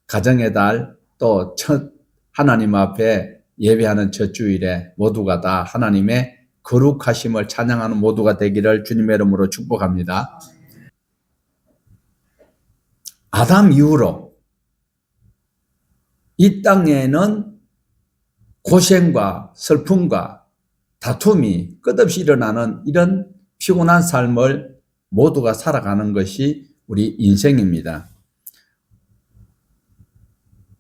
가정의 달, 또 첫 하나님 앞에 예배하는 첫 주일에 모두가 다 하나님의 거룩하심을 찬양하는 모두가 되기를 주님의 이름으로 축복합니다. 아담 이후로 이 땅에는 고생과 슬픔과 다툼이 끝없이 일어나는 이런 피곤한 삶을 모두가 살아가는 것이 우리 인생입니다.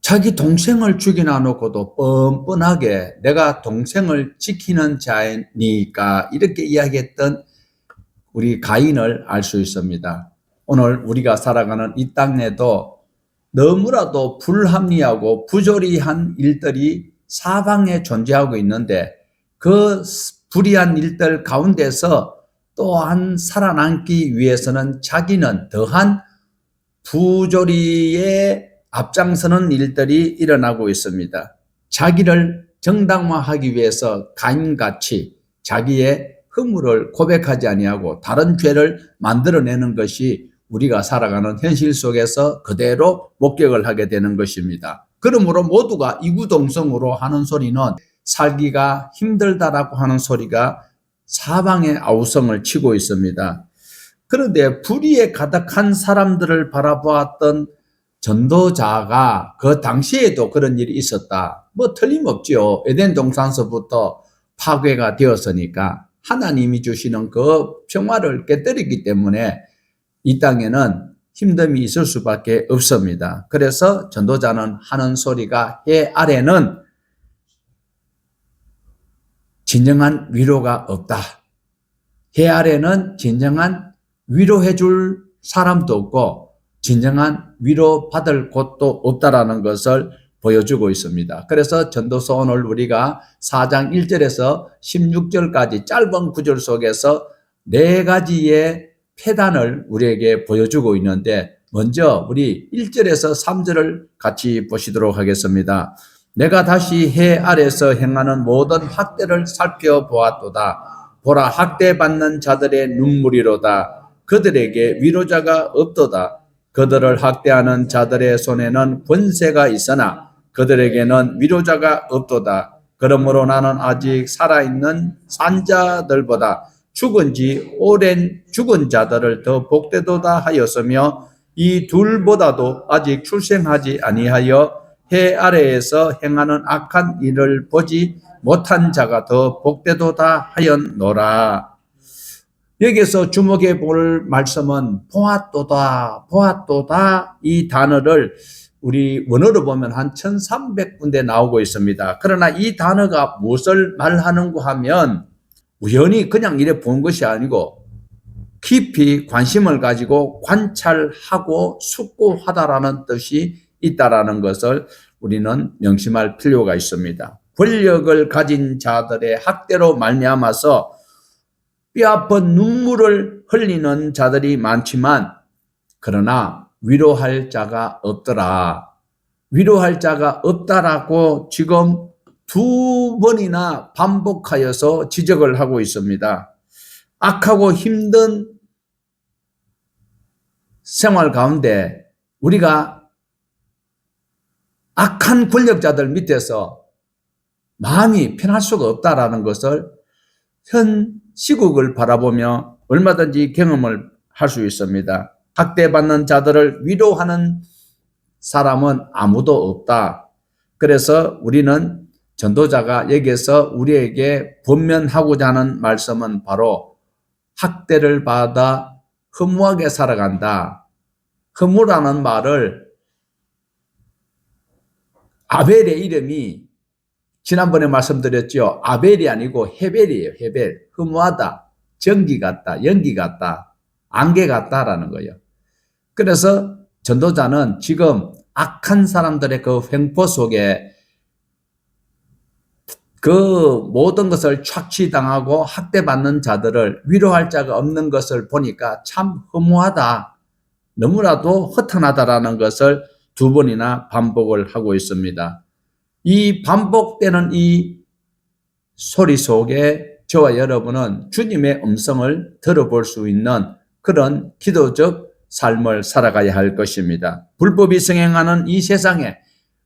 자기 동생을 죽이나 놓고도 뻔뻔하게 내가 동생을 지키는 자니까 이렇게 이야기했던 우리 가인을 알 수 있습니다. 오늘 우리가 살아가는 이 땅에도 너무나도 불합리하고 부조리한 일들이 사방에 존재하고 있는데 그 불의한 일들 가운데서 또한 살아남기 위해서는 자기는 더한 부조리에 앞장서는 일들이 일어나고 있습니다. 자기를 정당화하기 위해서 가인같이 자기의 허물을 고백하지 아니하고 다른 죄를 만들어내는 것이 우리가 살아가는 현실 속에서 그대로 목격을 하게 되는 것입니다. 그러므로 모두가 이구동성으로 하는 소리는 살기가 힘들다라고 하는 소리가 사방에 아우성을 치고 있습니다. 그런데 불의에 가득한 사람들을 바라보았던 전도자가 그 당시에도 그런 일이 있었다. 뭐 틀림없죠. 에덴 동산서부터 파괴가 되었으니까 하나님이 주시는 그 평화를 깨뜨리기 때문에 이 땅에는 힘듦이 있을 수밖에 없습니다. 그래서 전도자는 하는 소리가 해 아래는 진정한 위로가 없다. 해 아래는 진정한 위로해 줄 사람도 없고 진정한 위로받을 곳도 없다라는 것을 보여주고 있습니다. 그래서 전도서 오늘 우리가 4장 1절에서 16절까지 짧은 구절 속에서 4가지의 폐단을 우리에게 보여주고 있는데 먼저 우리 1절에서 3절을 같이 보시도록 하겠습니다. 내가 다시 해 아래서 행하는 모든 학대를 살펴보았도다. 보라, 학대받는 자들의 눈물이로다. 그들에게 위로자가 없도다. 그들을 학대하는 자들의 손에는 권세가 있으나 그들에게는 위로자가 없도다. 그러므로 나는 아직 살아있는 산자들보다 죽은 지 오랜 죽은 자들을 더 복되도다 하였으며 이 둘보다도 아직 출생하지 아니하여 해 아래에서 행하는 악한 일을 보지 못한 자가 더 복되도다 하였노라. 여기서 주목해 볼 말씀은 보았도다 이 단어를 우리 원어로 보면 한 1300군데 나오고 있습니다. 그러나 이 단어가 무엇을 말하는가 하면 우연히 그냥 이래 본 것이 아니고 깊이 관심을 가지고 관찰하고 숙고하다라는 뜻이 있다라는 것을 우리는 명심할 필요가 있습니다. 권력을 가진 자들의 학대로 말미암아서 뼈아픈 눈물을 흘리는 자들이 많지만 그러나 위로할 자가 없더라. 위로할 자가 없다라고 지금 2번이나 반복하여서 지적을 하고 있습니다. 악하고 힘든 생활 가운데 우리가 악한 권력자들 밑에서 마음이 편할 수가 없다라는 것을 현 시국을 바라보며 얼마든지 경험을 할 수 있습니다. 학대받는 자들을 위로하는 사람은 아무도 없다. 그래서 우리는 전도자가 여기에서 우리에게 권면하고자 하는 말씀은 바로 학대를 받아 허무하게 살아간다. 허무라는 말을 아벨의 이름이 지난번에 말씀드렸죠. 아벨이 아니고 헤벨이에요. 헤벨. 허무하다. 전기 같다. 연기 같다. 안개 같다라는 거예요. 그래서 전도자는 지금 악한 사람들의 그 횡포 속에 그 모든 것을 착취당하고 학대받는 자들을 위로할 자가 없는 것을 보니까 참 허무하다. 너무나도 허탄하다라는 것을 2번이나 반복을 하고 있습니다. 이 반복되는 이 소리 속에 저와 여러분은 주님의 음성을 들어볼 수 있는 그런 기도적 삶을 살아가야 할 것입니다. 불법이 성행하는 이 세상에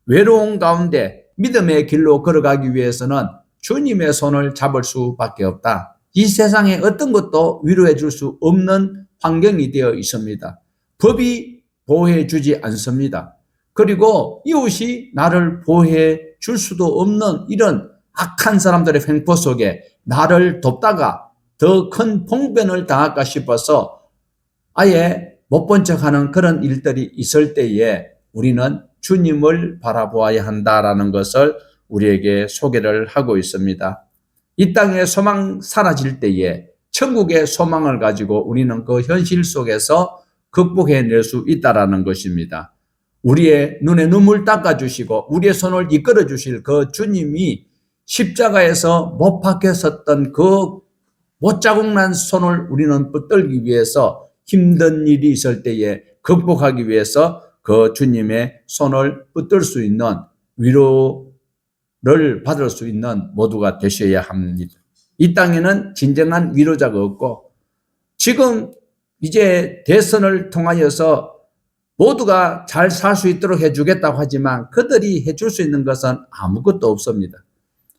외로운 가운데 믿음의 길로 걸어가기 위해서는 주님의 손을 잡을 수밖에 없다. 이 세상에 어떤 것도 위로해 줄 수 없는 환경이 되어 있습니다. 법이 보호해 주지 않습니다. 그리고 이웃이 나를 보호해 줄 수도 없는 이런 악한 사람들의 횡포 속에 나를 돕다가 더 큰 봉변을 당할까 싶어서 아예 못 본 척하는 그런 일들이 있을 때에 우리는 주님을 바라보아야 한다라는 것을 우리에게 소개를 하고 있습니다. 이 땅의 소망 사라질 때에 천국의 소망을 가지고 우리는 그 현실 속에서 극복해낼 수 있다라는 것입니다. 우리의 눈에 눈물 닦아주시고 우리의 손을 이끌어 주실 그 주님이 십자가에서 못 박혀 섰던 그 못자국난 손을 우리는 붙들기 위해서 힘든 일이 있을 때에 극복하기 위해서 그 주님의 손을 붙들 수 있는 위로를 받을 수 있는 모두가 되셔야 합니다. 이 땅에는 진정한 위로자가 없고 지금 이제 대선을 통하여서 모두가 잘 살 수 있도록 해주겠다고 하지만 그들이 해줄 수 있는 것은 아무것도 없습니다.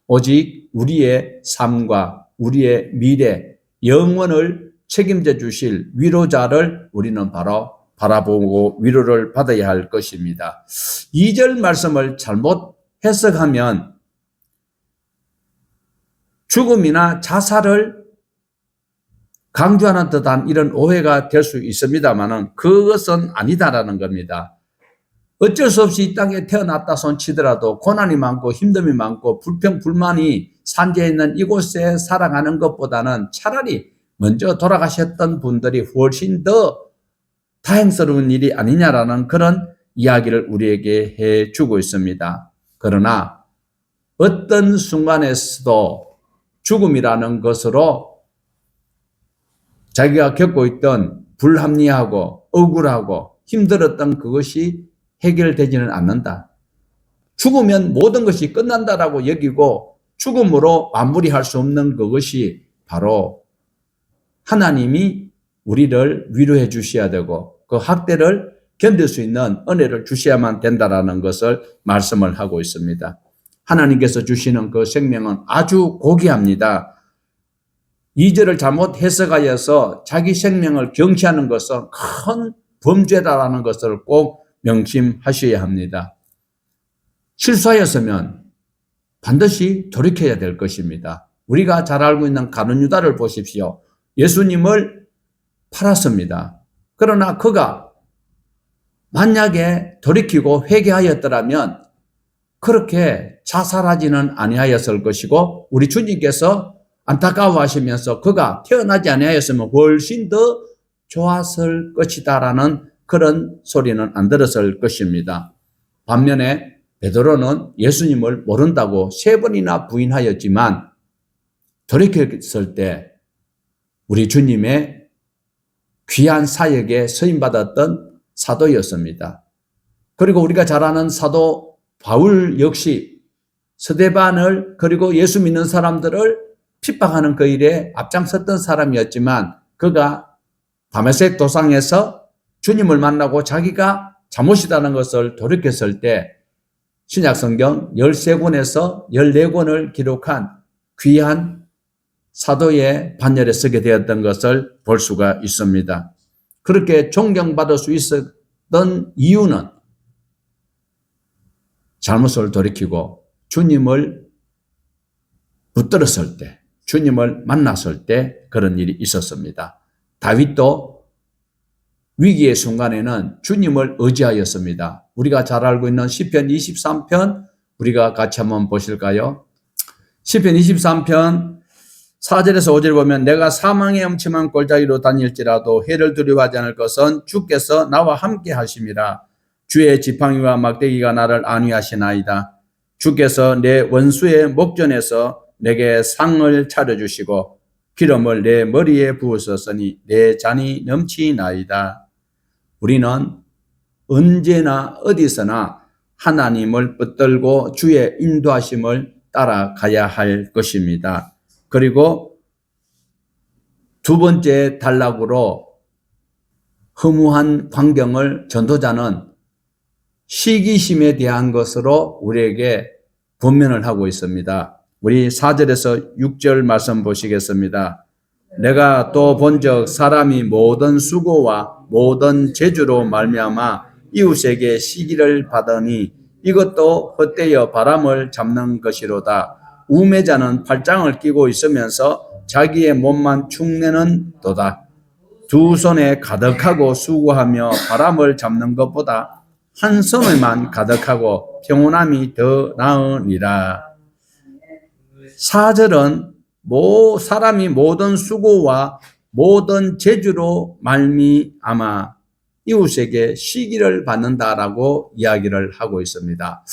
오직 우리의 삶과 우리의 미래, 영원을 책임져 주실 위로자를 우리는 바로 바라보고 위로를 받아야 할 것입니다. 2절 말씀을 잘못 해석하면 죽음이나 자살을 강조하는 듯한 이런 오해가 될 수 있습니다만 그것은 아니다라는 겁니다. 어쩔 수 없이 이 땅에 태어났다 손치더라도 고난이 많고 힘듦이 많고 불평, 불만이 산재해 있는 이곳에 살아가는 것보다는 차라리 먼저 돌아가셨던 분들이 훨씬 더 다행스러운 일이 아니냐라는 그런 이야기를 우리에게 해주고 있습니다. 그러나 어떤 순간에서도 죽음이라는 것으로 자기가 겪고 있던 불합리하고 억울하고 힘들었던 그것이 해결되지는 않는다. 죽으면 모든 것이 끝난다라고 여기고 죽음으로 마무리할 수 없는 그것이 바로 하나님이 우리를 위로해 주셔야 되고 그 학대를 견딜 수 있는 은혜를 주셔야만 된다라는 것을 말씀을 하고 있습니다. 하나님께서 주시는 그 생명은 아주 고귀합니다. 2절을 잘못 해석하여서 자기 생명을 경시하는 것은 큰 범죄다라는 것을 꼭 명심하셔야 합니다. 실수하였으면 반드시 돌이켜야 될 것입니다. 우리가 잘 알고 있는 가룟 유다를 보십시오. 예수님을 팔았습니다. 그러나 그가 만약에 돌이키고 회개하였더라면 그렇게 자살하지는 아니하였을 것이고 우리 주님께서 안타까워하시면서 그가 태어나지 아니하였으면 훨씬 더 좋았을 것이다라는 그런 소리는 안 들었을 것입니다. 반면에 베드로는 예수님을 모른다고 3번이나 부인하였지만 돌이켰을 때 우리 주님의 귀한 사역에 서임받았던 사도였습니다. 그리고 우리가 잘 아는 사도 바울 역시 스데반을 그리고 예수 믿는 사람들을 핍박하는 그 일에 앞장섰던 사람이었지만 그가 다메섹 도상에서 주님을 만나고 자기가 잘못이라는 것을 돌이켰을 때 신약성경 13권에서 14권을 기록한 귀한 사도의 반열에 서게 되었던 것을 볼 수가 있습니다. 그렇게 존경받을 수 있었던 이유는 잘못을 돌이키고 주님을 붙들었을 때, 주님을 만났을 때 그런 일이 있었습니다. 다윗도 위기의 순간에는 주님을 의지하였습니다. 우리가 잘 알고 있는 시편 23편 우리가 같이 한번 보실까요? 시편 23편 4절에서 5절 보면 내가 사망의 음침한 골짜기로 다닐지라도 해를 두려워하지 않을 것은 주께서 나와 함께 하심이라. 주의 지팡이와 막대기가 나를 안위하시나이다. 주께서 내 원수의 목전에서 내게 상을 차려주시고 기름을 내 머리에 부으셨으니 내 잔이 넘치나이다. 우리는 언제나 어디서나 하나님을 붙들고 주의 인도하심을 따라가야 할 것입니다. 그리고 두 번째 단락으로 허무한 광경을 전도자는 시기심에 대한 것으로 우리에게 권면을 하고 있습니다. 우리 4절에서 6절 말씀 보시겠습니다. 내가 또 본즉 사람이 모든 수고와 모든 재주로 말미암아 이웃에게 시기를 받으니 이것도 헛되어 바람을 잡는 것이로다. 우매자는 팔짱을 끼고 있으면서 자기의 몸만 축내는 도다. 두 손에 가득하고 수고하며 바람을 잡는 것보다 한 손에만 가득하고 평온함이 더 나으니라. 4절은 사람이 모든 수고와 모든 재주로 말미암아 이웃에게 시기를 받는다라고 이야기를 하고 있습니다.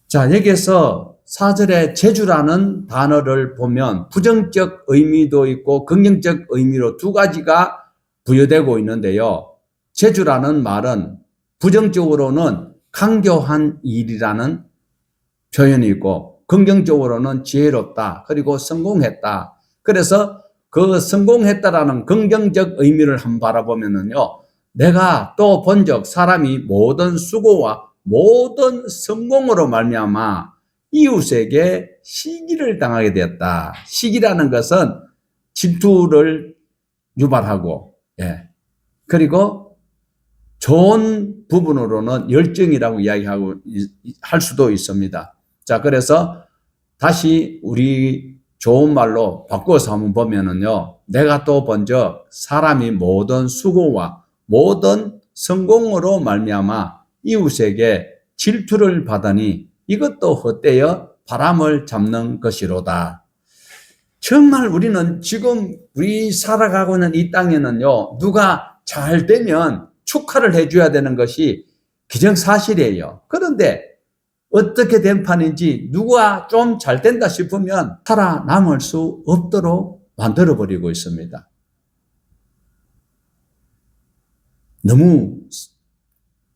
자, 여기에서 4절에 재주라는 단어를 보면 부정적 의미도 있고 긍정적 의미로 두 가지가 부여되고 있는데요. 재주라는 말은 부정적으로는 강교한 일이라는 표현이 있고 긍정적으로는 지혜롭다. 그리고 성공했다. 그래서 그 성공했다라는 긍정적 의미를 한번 바라보면은요. 내가 또 본즉 사람이 모든 수고와 모든 성공으로 말미암아 이웃에게 시기를 당하게 되었다. 시기라는 것은 질투를 유발하고, 그리고 좋은 부분으로는 열정이라고 이야기하고 할 수도 있습니다. 자, 그래서 다시 우리 좋은 말로 바꿔서 한번 보면은요, 내가 또 본즉 사람이 모든 수고와 모든 성공으로 말미암아 이웃에게 질투를 받으니 이것도 헛되어 바람을 잡는 것이로다. 정말 우리는 지금 우리 살아가고 있는 이 땅에는요, 누가 잘 되면 축하를 해줘야 되는 것이 기정사실이에요. 그런데 어떻게 된 판인지 누가 좀 잘 된다 싶으면 살아남을 수 없도록 만들어버리고 있습니다. 너무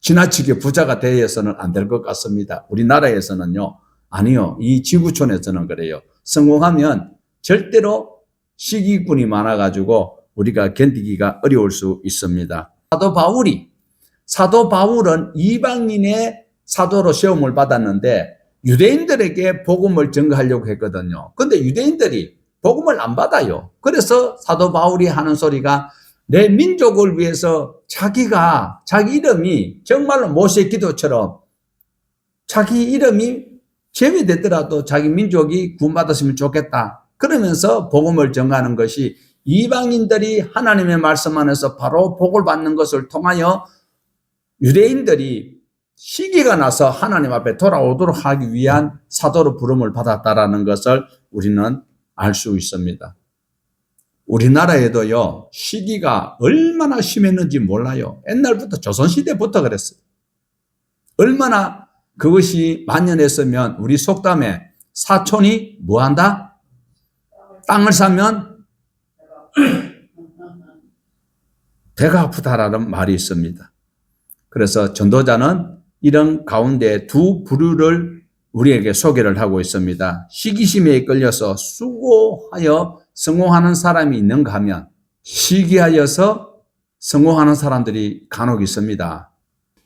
지나치게 부자가 되어서는 안 될 것 같습니다. 우리나라에서는요. 아니요. 이 지구촌에서는 그래요. 성공하면 절대로 시기꾼이 많아가지고 우리가 견디기가 어려울 수 있습니다. 사도 바울은 이방인의 사도로 시험을 받았는데 유대인들에게 복음을 전가하려고 했거든요. 근데 유대인들이 복음을 안 받아요. 그래서 사도 바울이 하는 소리가 내 민족을 위해서 자기 이름이 정말로 모세 기도처럼 자기 이름이 제외되더라도 자기 민족이 구원받았으면 좋겠다. 그러면서 복음을 전가하는 것이 이방인들이 하나님의 말씀 안에서 바로 복을 받는 것을 통하여 유대인들이 시기가 나서 하나님 앞에 돌아오도록 하기 위한 사도로 부름을 받았다라는 것을 우리는 알 수 있습니다. 우리나라에도요, 시기가 얼마나 심했는지 몰라요. 옛날부터 조선시대부터 그랬어요. 얼마나 그것이 만연했으면 우리 속담에 사촌이 뭐 한다? 땅을 사면 배가 아프다라는 말이 있습니다. 그래서 전도자는 이런 가운데 두 부류를 우리에게 소개를 하고 있습니다. 시기심에 이끌려서 수고하여 성공하는 사람이 있는가 하면 시기하여서 성공하는 사람들이 간혹 있습니다.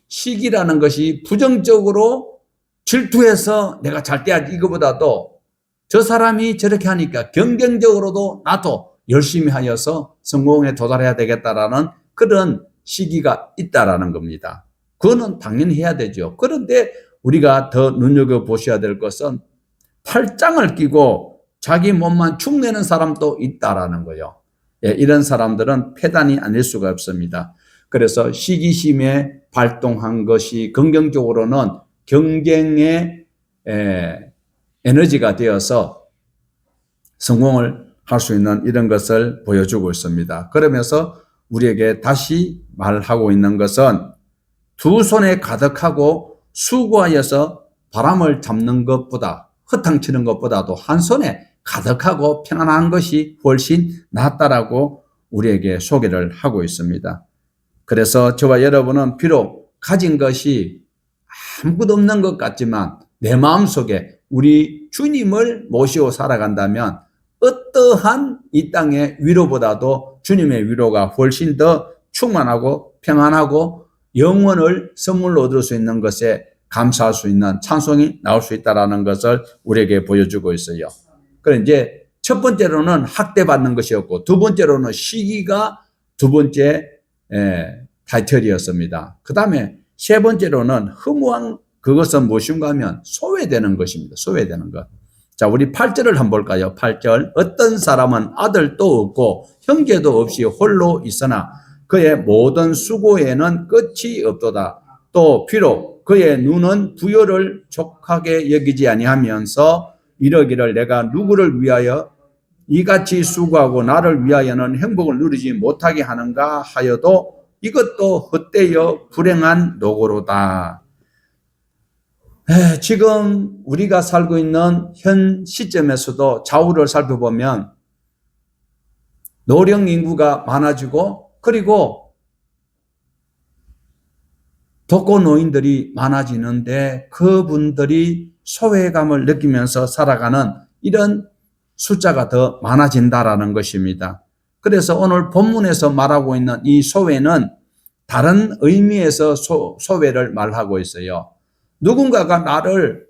시기라는 것이 부정적으로 질투해서 내가 잘 돼야지 이거보다도 저 사람이 저렇게 하니까 긍정적으로도 나도 열심히 하여서 성공에 도달해야 되겠다라는 그런 시기가 있다라는 겁니다. 그거는 당연히 해야 되죠. 그런데 우리가 더 눈여겨보셔야 될 것은 팔짱을 끼고 자기 몸만 축내는 사람도 있다라는 거예요. 이런 사람들은 패단이 아닐 수가 없습니다. 그래서 시기심에 발동한 것이 긍정적으로는 경쟁의 에너지가 되어서 성공을 할 수 있는 이런 것을 보여주고 있습니다. 그러면서 우리에게 다시 말하고 있는 것은 두 손에 가득하고 수고하여서 바람을 잡는 것보다 허탕치는 것보다도 한 손에 가득하고 평안한 것이 훨씬 낫다라고 우리에게 소개를 하고 있습니다. 그래서 저와 여러분은 비록 가진 것이 아무것도 없는 것 같지만 내 마음속에 우리 주님을 모시고 살아간다면 어떠한 이 땅의 위로보다도 주님의 위로가 훨씬 더 충만하고 평안하고 영원을 선물로 얻을 수 있는 것에 감사할 수 있는 찬송이 나올 수 있다는 것을 우리에게 보여주고 있어요. 그래 이제 첫 번째로는 학대받는 것이었고 두 번째로는 시기가 두 번째 타이틀이었습니다. 그 다음에 세 번째로는 허무한 그것은 무엇인가 하면 소외되는 것입니다. 소외되는 것. 자, 우리 8절을 한번 볼까요? 8절. 어떤 사람은 아들도 없고 형제도 없이 홀로 있으나 그의 모든 수고에는 끝이 없도다. 또 비록 그의 눈은 부요를 족하게 여기지 아니하면서 이러기를 내가 누구를 위하여 이같이 수고하고 나를 위하여는 행복을 누리지 못하게 하는가 하여도 이것도 헛되어 불행한 노고로다. 지금 우리가 살고 있는 현 시점에서도 좌우를 살펴보면 노령 인구가 많아지고 그리고 독거노인들이 많아지는데 그분들이 소외감을 느끼면서 살아가는 이런 숫자가 더 많아진다라는 것입니다. 그래서 오늘 본문에서 말하고 있는 이 소외는 다른 의미에서 소외를 말하고 있어요. 누군가가 나를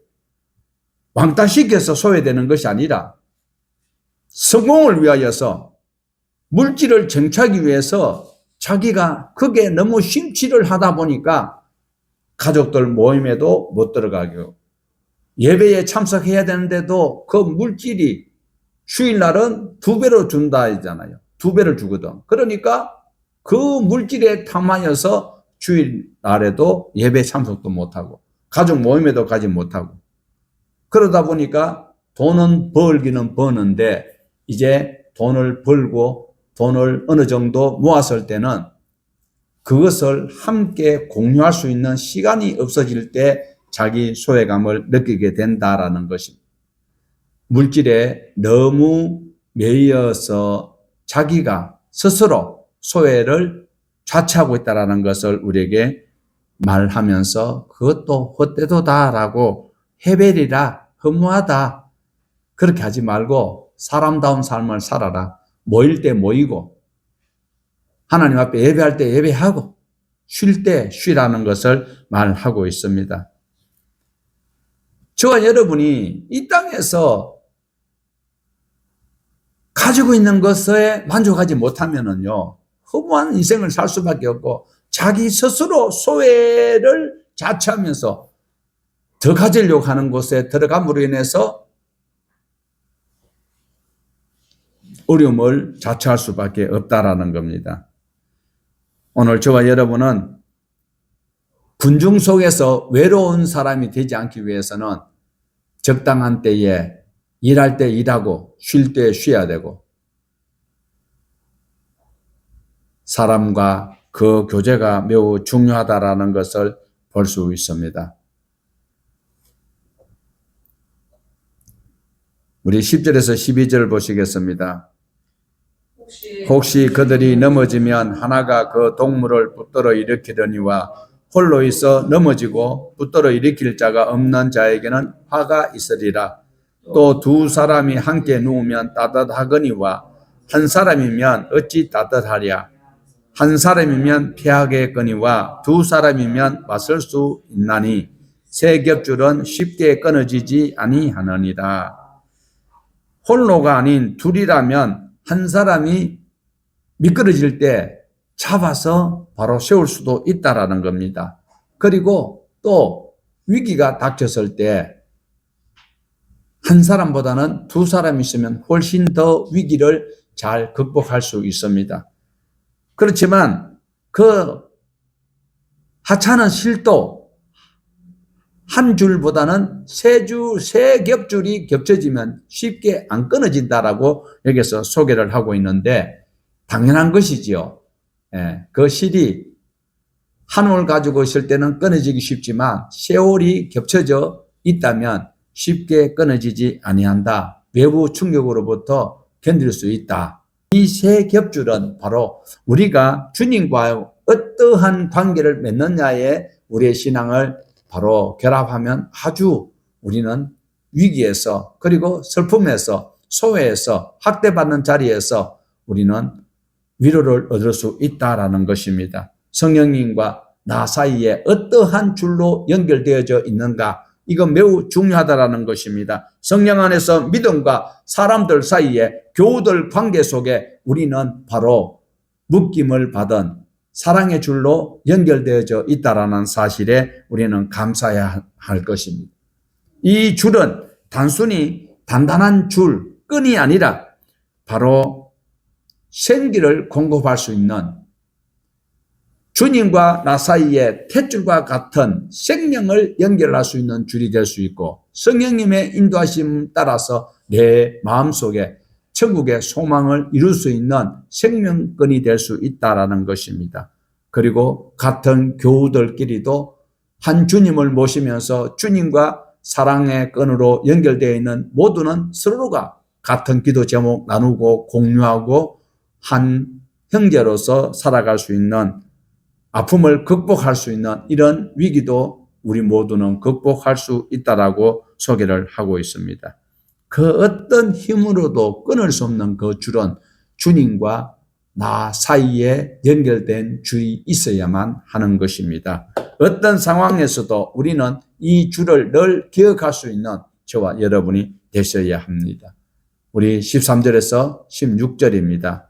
왕따시켜서 소외되는 것이 아니라 성공을 위하여서 물질을 쟁취하기 위해서 자기가 그게 너무 심취를 하다 보니까 가족들 모임에도 못 들어가고 예배에 참석해야 되는데도 그 물질이 주일날은 2배로 준다 하잖아요. 2배를 주거든. 그러니까 그 물질에 탐하여서 주일날에도 예배 참석도 못하고 가족 모임에도 가지 못하고 그러다 보니까 돈은 벌기는 버는데 이제 돈을 벌고 돈을 어느 정도 모았을 때는 그것을 함께 공유할 수 있는 시간이 없어질 때 자기 소외감을 느끼게 된다라는 것입니다. 물질에 너무 매여서 자기가 스스로 소외를 자초하고 있다는 것을 우리에게 말하면서 그것도 헛되도다라고 해벨이라 허무하다 그렇게 하지 말고 사람다운 삶을 살아라. 모일 때 모이고 하나님 앞에 예배할 때 예배하고 쉴 때 쉬라는 것을 말하고 있습니다. 저와 여러분이 이 땅에서 가지고 있는 것에 만족하지 못하면은요, 허무한 인생을 살 수밖에 없고, 자기 스스로 소외를 자초하면서 더 가지려고 하는 곳에 들어감으로 인해서 어려움을 자초할 수밖에 없다라는 겁니다. 오늘 저와 여러분은 군중 속에서 외로운 사람이 되지 않기 위해서는 적당한 때에 일할 때 일하고 쉴 때 쉬어야 되고 사람과 그 교제가 매우 중요하다라는 것을 볼 수 있습니다. 우리 10절에서 12절 보시겠습니다. 혹시 그들이 넘어지면 하나가 그 동물을 붙들어 일으키려니와 홀로 있어 넘어지고 붙들어 일으킬 자가 없는 자에게는 화가 있으리라. 또 두 사람이 함께 누우면 따뜻하거니와 한 사람이면 어찌 따뜻하랴. 한 사람이면 피하겠거니와 두 사람이면 맞설 수 있나니 새 겹줄은 쉽게 끊어지지 아니하느니라. 홀로가 아닌 둘이라면 한 사람이 미끄러질 때 잡아서 바로 세울 수도 있다라는 겁니다. 그리고 또 위기가 닥쳤을 때 한 사람보다는 두 사람이 있으면 훨씬 더 위기를 잘 극복할 수 있습니다. 그렇지만 그 하찮은 실도 한 줄보다는 세 겹줄이 겹쳐지면 쉽게 안 끊어진다라고 여기서 소개를 하고 있는데 당연한 것이지요. 그 실이 한 올 가지고 있을 때는 끊어지기 쉽지만 세월이 겹쳐져 있다면 쉽게 끊어지지 아니한다. 외부 충격으로부터 견딜 수 있다. 이 세 겹줄은 바로 우리가 주님과 어떠한 관계를 맺느냐에 우리의 신앙을 바로 결합하면 아주 우리는 위기에서 그리고 슬픔에서 소외에서 학대받는 자리에서 우리는 위로를 얻을 수 있다라는 것입니다. 성령님과 나 사이에 어떠한 줄로 연결되어져 있는가, 이거 매우 중요하다라는 것입니다. 성령 안에서 믿음과 사람들 사이에 교우들 관계 속에 우리는 바로 묶임을 받은 사랑의 줄로 연결되어져 있다라는 사실에 우리는 감사해야 할 것입니다. 이 줄은 단순히 단단한 줄, 끈이 아니라 바로 생기를 공급할 수 있는, 주님과 나 사이에 탯줄과 같은 생명을 연결할 수 있는 줄이 될 수 있고, 성령님의 인도하심 따라서 내 마음속에 천국의 소망을 이룰 수 있는 생명끈이 될 수 있다라는 것입니다. 그리고 같은 교우들끼리도 한 주님을 모시면서 주님과 사랑의 끈으로 연결되어 있는 모두는 서로가 같은 기도 제목 나누고 공유하고 한 형제로서 살아갈 수 있는, 아픔을 극복할 수 있는 이런 위기도 우리 모두는 극복할 수 있다라고 소개를 하고 있습니다. 그 어떤 힘으로도 끊을 수 없는 그 줄은 주님과 나 사이에 연결된 줄이 있어야만 하는 것입니다. 어떤 상황에서도 우리는 이 줄을 늘 기억할 수 있는 저와 여러분이 되셔야 합니다. 우리 13절에서 16절입니다.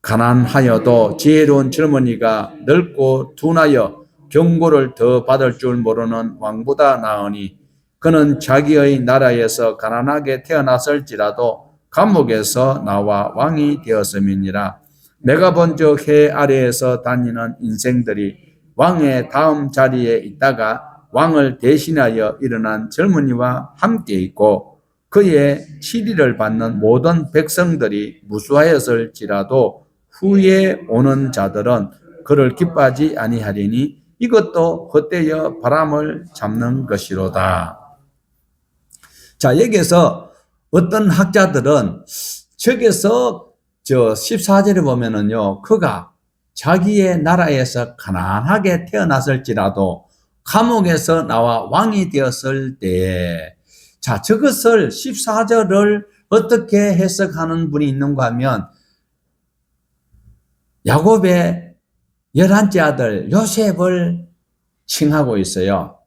가난하여도 지혜로운 젊은이가 늙고 둔하여 경고를 더 받을 줄 모르는 왕보다 나으니, 그는 자기의 나라에서 가난하게 태어났을지라도 감옥에서 나와 왕이 되었음이니라. 내가 본 저 해 아래에서 다니는 인생들이 왕의 다음 자리에 있다가 왕을 대신하여 일어난 젊은이와 함께 있고, 그의 치리를 받는 모든 백성들이 무수하였을지라도 후에 오는 자들은 그를 기뻐하지 아니하리니 이것도 헛되어 바람을 잡는 것이로다. 자, 여기에서 어떤 학자들은 저기서 14절에 보면은요, 그가 자기의 나라에서 가난하게 태어났을지라도 감옥에서 나와 왕이 되었을 때에, 자, 저것을 14절을 어떻게 해석하는 분이 있는가 하면, 야곱의 11째 아들 요셉을 칭하고 있어요.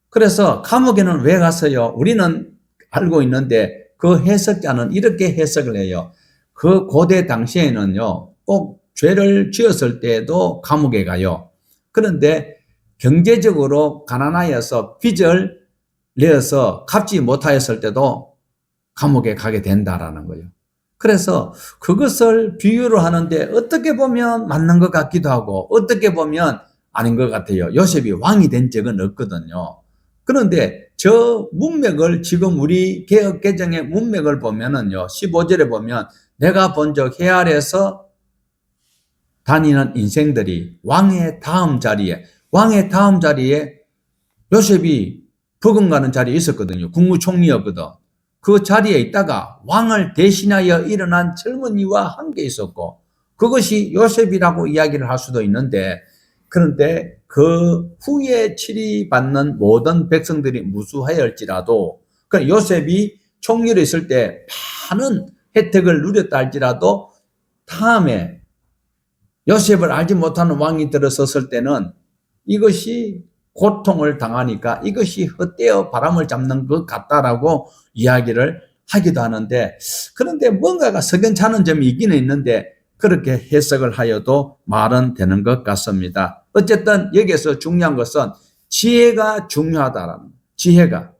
그래서 감옥에는 왜 갔어요? 우리는 알고 있는데 그 해석자는 이렇게 해석을 해요. 그 고대 당시에는요, 꼭 죄를 지었을 때에도 감옥에 가요. 그런데 경제적으로 가난하여서 빚을 내어서 갚지 못하였을 때도 감옥에 가게 된다라는 거예요. 그래서 그것을 비유로 하는데 어떻게 보면 맞는 것 같기도 하고 어떻게 보면 아닌 것 같아요. 요셉이 왕이 된 적은 없거든요. 그런데 저 문맥을 지금 우리 개혁 개정의 문맥을 보면은요, 15절에 보면 내가 본 적 해 아래에서 다니는 인생들이 왕의 다음 자리에 요셉이 버금가는 자리에 있었거든요. 국무총리였거든. 그 자리에 있다가 왕을 대신하여 일어난 젊은이와 함께 있었고, 그것이 요셉이라고 이야기를 할 수도 있는데, 그런데 그 후에 치리받는 모든 백성들이 무수하였을지라도, 그러니까 요셉이 총리로 있을 때 많은 혜택을 누렸다 할지라도 다음에 요셉을 알지 못하는 왕이 들어섰을 때는 이것이 고통을 당하니까 이것이 헛되어 바람을 잡는 것 같다라고 이야기를 하기도 하는데, 그런데 뭔가가 석연찮은 점이 있기는 있는데 그렇게 해석을 하여도 말은 되는 것 같습니다. 어쨌든 여기에서 중요한 것은 지혜가 중요하다라는, 지혜가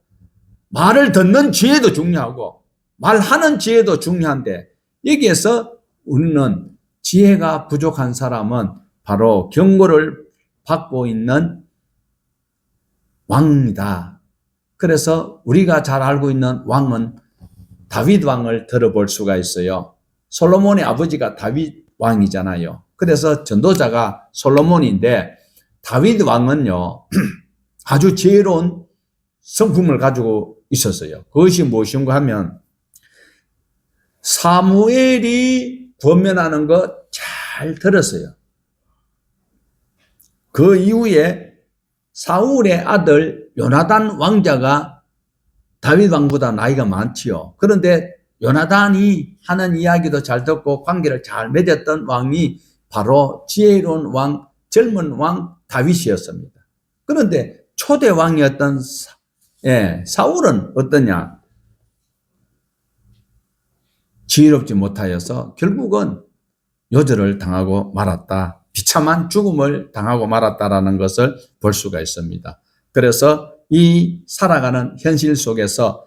말을 듣는 지혜도 중요하고 말하는 지혜도 중요한데, 여기에서 우리는 지혜가 부족한 사람은 바로 경고를 받고 있는 왕이다. 그래서 우리가 잘 알고 있는 왕은 다윗 왕을 들어볼 수가 있어요. 솔로몬의 아버지가 다윗 왕이잖아요. 그래서 전도자가 솔로몬인데, 다윗 왕은요 아주 지혜로운 성품을 가지고 있었어요. 그것이 무엇인가 하면 사무엘이 권면하는 거 잘 들었어요. 그 이후에 사울의 아들 요나단 왕자가 다윗 왕보다 나이가 많지요. 그런데 요나단이 하는 이야기도 잘 듣고 관계를 잘 맺었던 왕이 바로 지혜로운 왕, 젊은 왕 다윗이었습니다. 그런데 초대 왕이었던 사울은 어떠냐? 지혜롭지 못하여서 결국은 요절을 당하고 말았다. 비참한 죽음을 당하고 말았다라는 것을 볼 수가 있습니다. 그래서 이 살아가는 현실 속에서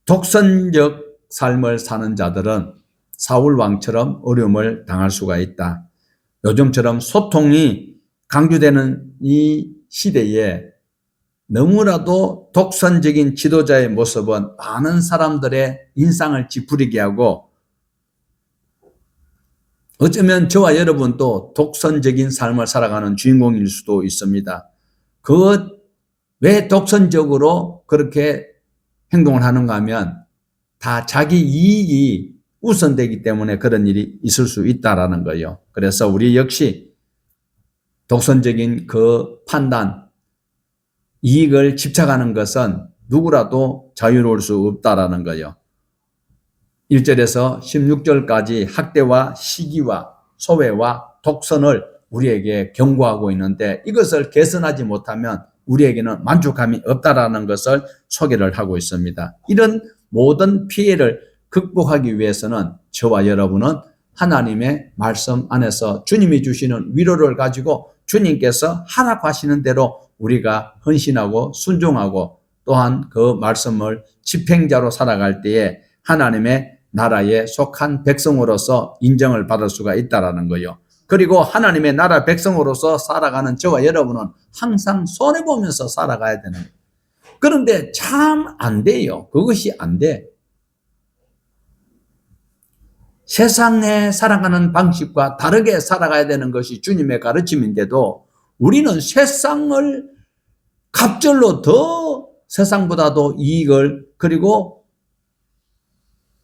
독선적 삶을 사는 자들은 사울 왕처럼 어려움을 당할 수가 있다. 요즘처럼 소통이 강조되는 이 시대에 너무나도 독선적인 지도자의 모습은 많은 사람들의 인상을 찌푸리게 하고 어쩌면 저와 여러분도 독선적인 삶을 살아가는 주인공일 수도 있습니다. 왜 독선적으로 그렇게 행동을 하는가 하면 다 자기 이익이 우선되기 때문에 그런 일이 있을 수 있다라는 거예요. 그래서 우리 역시 독선적인 그 판단, 이익을 집착하는 것은 누구라도 자유로울 수 없다라는 거예요. 1절에서 16절까지 학대와 시기와 소외와 독선을 우리에게 경고하고 있는데 이것을 개선하지 못하면 우리에게는 만족감이 없다라는 것을 소개를 하고 있습니다. 이런 모든 피해를 극복하기 위해서는 저와 여러분은 하나님의 말씀 안에서 주님이 주시는 위로를 가지고 주님께서 하락하시는 대로 우리가 헌신하고 순종하고 또한 그 말씀을 집행자로 살아갈 때에 하나님의 나라에 속한 백성으로서 인정을 받을 수가 있다라는 거예요. 그리고 하나님의 나라 백성으로서 살아가는 저와 여러분은 항상 손해보면서 살아가야 되는 거예요. 그런데 참 안 돼요. 그것이 안 돼. 세상에 살아가는 방식과 다르게 살아가야 되는 것이 주님의 가르침인데도 우리는 세상을 갑절로 더 세상보다도 이익을 그리고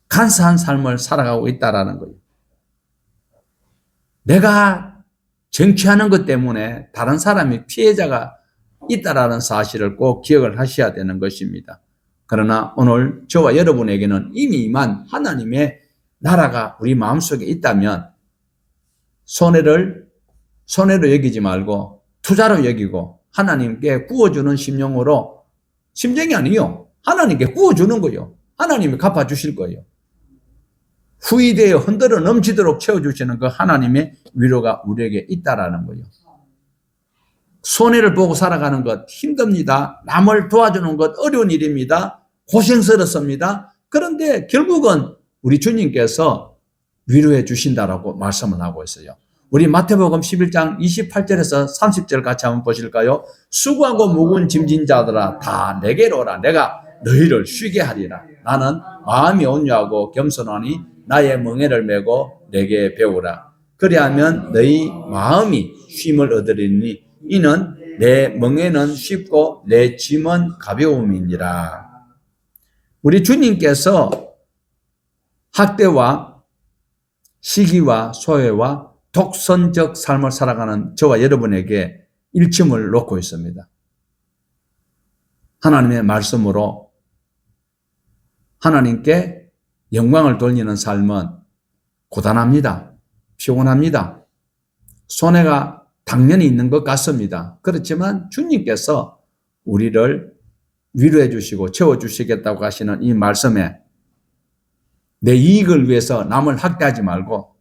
간사한 삶을 살아가고 있다라는 거예요. 내가 정치하는 것 때문에 다른 사람이 피해자가 있다라는 사실을 꼭 기억을 하셔야 되는 것입니다. 그러나 오늘 저와 여러분에게는 이미만 하나님의 나라가 우리 마음속에 있다면 손해로 여기지 말고 투자로 여기고 하나님께 구워주는 심정이 아니요. 하나님께 구워주는 거예요. 하나님이 갚아주실 거예요. 후이되어 흔들어 넘치도록 채워주시는 그 하나님의 위로가 우리에게 있다라는 거예요. 손해를 보고 살아가는 것 힘듭니다. 남을 도와주는 것 어려운 일입니다. 고생스럽습니다. 그런데 결국은 우리 주님께서 위로해 주신다라고 말씀을 하고 있어요. 우리 마태복음 11장 28절에서 30절 같이 한번 보실까요? 수고하고 무거운 짐진 자들아 다 내게로 오라. 내가 너희를 쉬게 하리라. 나는 마음이 온유하고 겸손하니 나의 멍에를 메고 내게 배우라. 그리하면 너희 마음이 쉼을 얻으리니 이는 내 멍에는 쉽고 내 짐은 가벼움이니라. 우리 주님께서 학대와 시기와 소외와 독선적 삶을 살아가는 저와 여러분에게 일침을 놓고 있습니다. 하나님의 말씀으로 하나님께 영광을 돌리는 삶은 고단합니다. 피곤합니다. 손해가 당연히 있는 것 같습니다. 그렇지만 주님께서 우리를 위로해 주시고 채워주시겠다고 하시는 이 말씀에 내 이익을 위해서 남을 학대하지 말고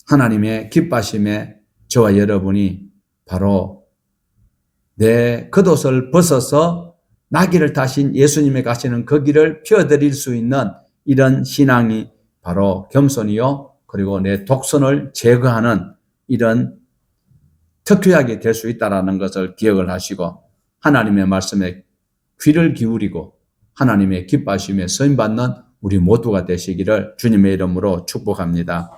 하나님의 기뻐하심에 저와 여러분이 바로 내 겉옷을 벗어서 나귀를 타신 예수님의 가시는 그 길을 펴드릴 수 있는 이런 신앙이 바로 겸손이요 그리고 내 독선을 제거하는 이런 특효약이 될 수 있다는 것을 기억을 하시고 하나님의 말씀에 귀를 기울이고 하나님의 기뻐하심에 쓰임받는 우리 모두가 되시기를 주님의 이름으로 축복합니다.